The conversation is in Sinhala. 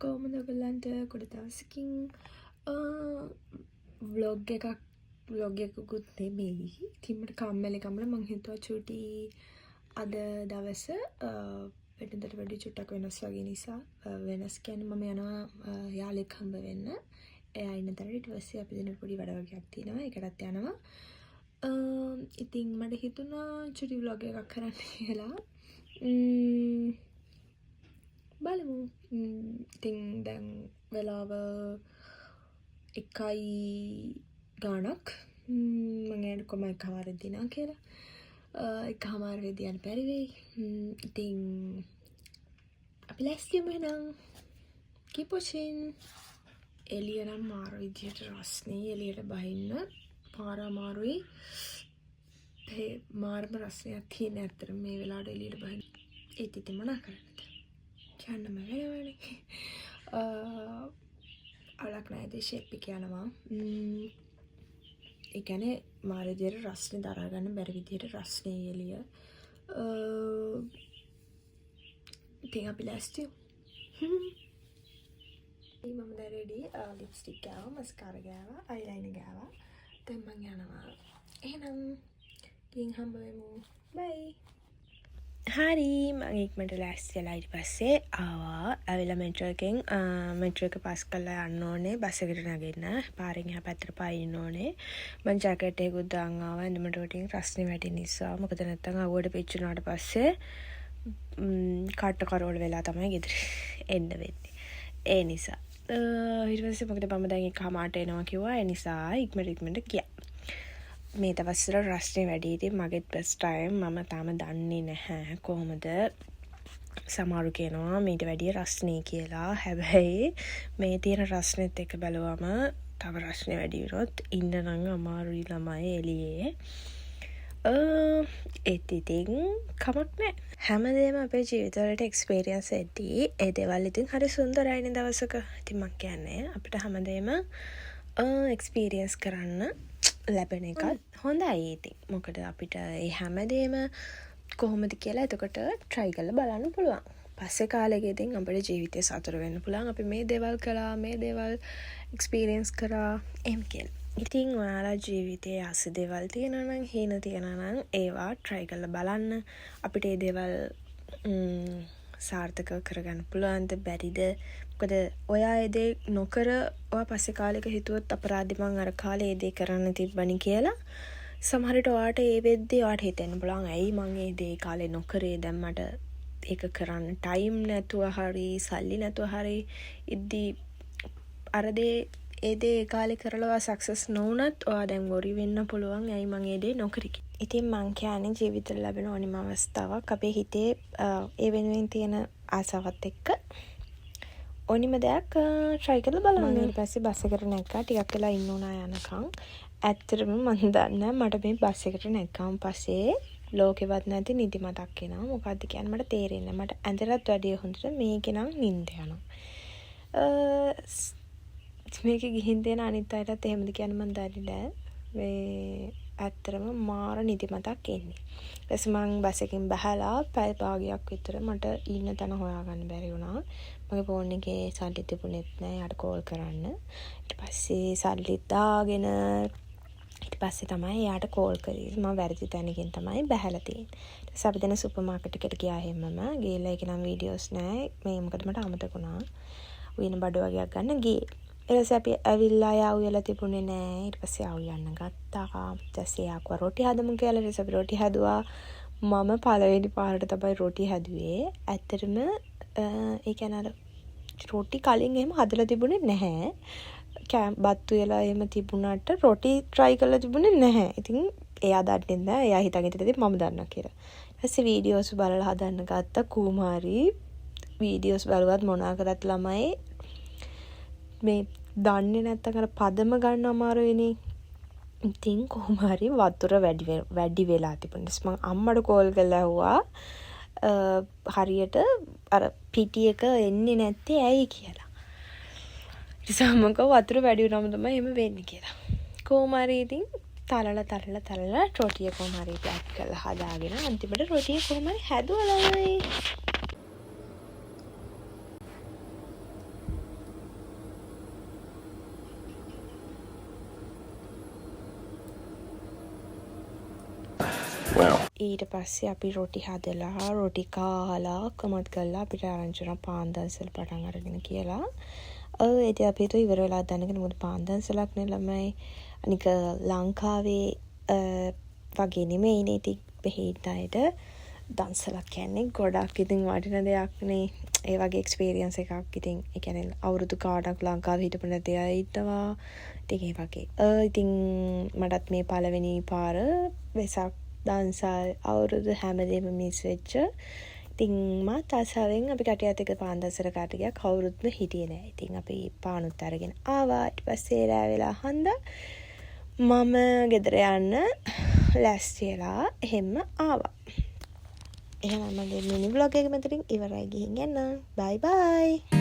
කොහොමද ඔයගොල්ලන්ට ගොඩ දවසකින් vlog එකකුත් නෙමෙයි. ඉතින් මට කම්මැලි කමල මං හිතුවා චුටි අද දවස වෙනදට වැඩි චුට්ටක් වෙනස් වගේ නිසා වෙනස් කියන්නේ මම යනවා යාළුවෙක් හම්බ වෙන්න. එයා ඉන්න තැනට ඊට පස්සේ අපි දෙන්න පොඩි වැඩ වගේක් තියෙනවා. ඒකටත් යනවා. ඉතින් මට හිතුණා චුටි vlog එකක් කරන්න කියලා. බලමු. ඉතින් දැන් වෙලාව 1යි ගාණක් මම යන කොමයි කමාරෙන් දිනා කියලා. 1:00 වෙදී යන්න බැරි වෙයි. ඉතින් අපි ලැස්තියමු එහෙනම්. keep watching. එළිය නම් මාර විදියට රස්නේ එළියට බහින්න පාර අමාරුයි. මාරම රස්නයක් තියෙන ඇත්තට මේ වෙලාවට එළියට බහින්න. ඒත් ඉතින් මොනා කරන්නද? යන්නම වෙනවනේ. අලක් නැහැ ෂේප් එක යනවා. ඒ කියන්නේ මාර විදියට රස්නේ දරා ගන්න බැරි විදියට රස්නේ එළිය. ඉතින් අපි ලැස්තියමු. මම දැන් රෙඩි. ලිප්ස්ටික් ගාවා, මස්කාරා ගාවා, අයිලයිනර් ගාවා. දැන් මම යනවා. එහෙනම් ගිහින් හම්බ වෙමු. බයි. හරි මම ඉක්මනට ලෑස්තිලා ඊට පස්සේ ආවා. ඇවිල්ලා මෙට්‍රෝ එකෙන් මෙට්‍රෝ එක පාස් කරලා යන්න ඕනේ. බස් එකට නැගෙන්න. පාරෙන් එහා පැත්තට පායින්න ඕනේ. මම ජැකට් එකකුත් දාන් ආවා. එඳුමට වටින් රස්නේ වැටෙන නිසා. මොකද නැත්තම් අවුවට පිච්චුනාට පස්සේ කට්ට කරවල වෙලා තමයි ගෙදර එන්න වෙන්නේ. ඒ නිසා ඊට පස්සේ මොකද මම දැන් 1:00ට එනවා කිව්වා. ඒ නිසා ඉක්මනට ගියා. මේ දවස්වල රස්නේ වැඩි. ඉතින් මගෙත් ෆස්ට් ටයිම්. මම තාම දන්නේ නැහැ කොහොමද. සමහරු කියනවා මීට වැඩිය රස්නේ කියලා. හැබැයි මේ තියෙන රස්නෙත් එක්ක බැලුවම තව රස්නේ වැඩි වුණොත් ඉන්න නම් අමාරුයි ළමයි එළියේ. ඒත් ඉතින් කමක් නැහැ. හැමදේම අපේ ජීවිතවලට එක්ස්පීරියන්ස් එද්දී ඒ දේවල් ඉතින් හරි සුන්දරයිනේ දවසක. ඉතින් මම කියන්නේ අපිට හැමදේම එක්ස්පීරියන්ස් කරන්න ලැබෙන එක හොඳයි. ඉතින් මොකද අපිට ඒ හැමදේම කොහොමද කියලා එතකොට try කරලා බලන්න පුළුවන්. පස්සේ කාලෙකදී අපේ ජීවිතේ සතුට වෙන්න පුළුවන්. අපි මේ දේවල් කළා, මේ දේවල් එක්ස්පීරියන්ස් කරා එහෙම කියලා. ඉතින් ඔයාලා ජීවිතයේ ආස දේවල් තියෙනවා නම්, හීන තියෙනවා නම් ඒවා try කරලා බලන්න. අපිට මේ දේවල් සාර්ථක කරගන්න පුළුවන්ද බැරිද? මොකද ඔයා ඒ දේ නොකර ඔයා පස්සේ කාලෙක හිතුවොත් අපරාධි මං අර කාලේ ඒ දේ කරන්න තිබ්බනි කියලා. සමහර විට ඔයාට ඒ වෙද්දී ඔයාට හිතෙන්න පුළුවන් ඇයි මං ඒ දේ කාලේ නොකරේ, දැන් මට ඒක කරන්න ටයිම් නැතුව හරි සල්ලි නැතුව හරි ඉද්දී අර දේ ඒ දේ කාලේ කරලා සක්සස් නොවුනත් ඔයා දැන් වොරි වෙන්න පුළුවන් ඇයි මං ඒ දේ නොකරේ. ඉතින් මං කියන්නේ ජීවිතේ ලැබෙන ඕනිම අවස්ථාවක් අපේ හිතේ ඒ වෙනුවෙන් තියෙන ආසාවත් එක්ක ඕනිම දෙයක් try කරලා බලන්න. ඊට පස්සේ බස් එකට නැග්ගා. ටිකක් වෙලා ඉන්න උනා යනකම්. ඇත්තටම මම දන්නේ මට මේ බස් එකට නැග්ගාම පස්සේ ලෝකෙවත් නැති නිදිමතක් එනවා. මොකද්ද කියන්නේ මට තේරෙන්නේ නැහැ. මට ඇඳලත් වැඩිය හොඳට මේකේ නම් නිින්ද යනවා. මේකේ ගිහින් දෙන අනිත් අයටත් එහෙමද කියන්නේ මම දන්නේ නැහැ. මේ ඇත්තටම මාර නිදිමතක් එන්නේ. ඊට පස්සේ මං බස් එකෙන් බහලා පැය භාගයක් විතර මට ඉන්න තැන හොයාගන්න බැරි වුණා. මගේ ෆෝන් එකේ සල්ලි තිබුණෙත් නැහැ යාට කෝල් කරන්න. ඊට පස්සේ සල්ලි දාගෙන ඊට පස්සේ තමයි යාට කෝල් කරේ. මම වැරදි තැනකින් තමයි බහැලා තියෙන්නේ. ඊට පස්සේ අපි දැන් සුපර් මාකට් එකට ගියා හැමම. ගිහලා ඒක නම් වීඩියෝස් නැහැ. මේ මොකද මට අමතක වුණා. උයන බඩ වගේක් ගන්න ගියේ. ඊට පස්සේ අපි ඇවිල්ලා යාව් වෙලා තිබුණේ නැහැ. ඊට පස්සේ යාව් යන්න ගත්තා. ඊට පස්සේ යාක්ව රොටි හදමු කියලා ඊට පස්සේ අපි රොටි හැදුවා. මම පළවෙනි පාරට තමයි රොටි හැදුවේ. ඇත්තටම ඒ කියන්නේ අර රොටි කලින් එහෙම හදලා තිබුණේ නැහැ. බත්තු වෙලා එහෙම තිබුණාට රොටි try කරලා තිබුණේ නැහැ. ඉතින් එයා දන්නේ නැහැ. එයා හිතගෙන ඉතින් මම දන්නවා කියලා. ඊට පස්සේ වීඩියෝස් බලලා හදන්න ගත්තා. කුමාරි වීඩියෝස් බලුවත් මොනා කරත් ළමයි මේ දන්නේ නැත්තම් අර පදම ගන්න අමාරුයිනේ. ඉතින් කොහොම හරි වතුර වැඩි වෙලා තිබුණා. මම අම්මට කෝල් කරලා ඇහුවා හරියට අර පිටි එක එන්නේ නැත්තේ ඇයි කියලා. ඉතින් මම වතුර වැඩි වුණාම තමයි එහෙම වෙන්නේ කියලා. කොහොම හරි ඉතින් තලලා රොටිය කොහොම හරි ප්ලැක් කරලා හදාගෙන අන්තිමට රොටිය කොහොම හරි හැදුවා ළමයි. ඊට පස්සේ අපි රොටි හදලා රොටි කාලා කමත් කළා අපිට ආරංචි පාන්දන්සල් පටන් අරගෙන කියලා. ඉතින් අපිට ඉවර වෙලා දැනගෙන මොකද පාන්දන්සලක් නේ ළමයි. අනික ලංකාවේ වගේ නෙමෙයිනේ ඉතින් බෙහෙතයිද දන්සලක් කියන්නේ ගොඩක් ඉතින් වටින දෙයක් නේ. ඒ වගේ එක්ස්පීරියන්ස් එකක් ඉතින් ඒ කියන්නේ අවුරුදු කාඩක් ලංකාවේ හිටපු නැති අය ඉන්නවා. ඉතින් ඒ වගේ. ඉතින් මටත් මේ පළවෙනි පාර වෙසක් දන්සල් අවුරුදු හැමදේම මිස් වෙච්ච. ඉතින් මාත් ආසාවෙන් අපි කටියත් එක පාන්දන්සල කාට ගියා කවුරුත්ම හිටියේ නෑ. ඉතින් අපි පානුත් අරගෙන ආවා. ඊට පස්සේ රෑ වෙලා හන්දා මම ගෙදර යන්න ලෑස්ති වෙලා එහෙම ආවා. එහෙනම් මගේ මිනි බ්ලොග් එක මෙතනින් ඉවරයි. ගිහින් යන්න. බයි බයි.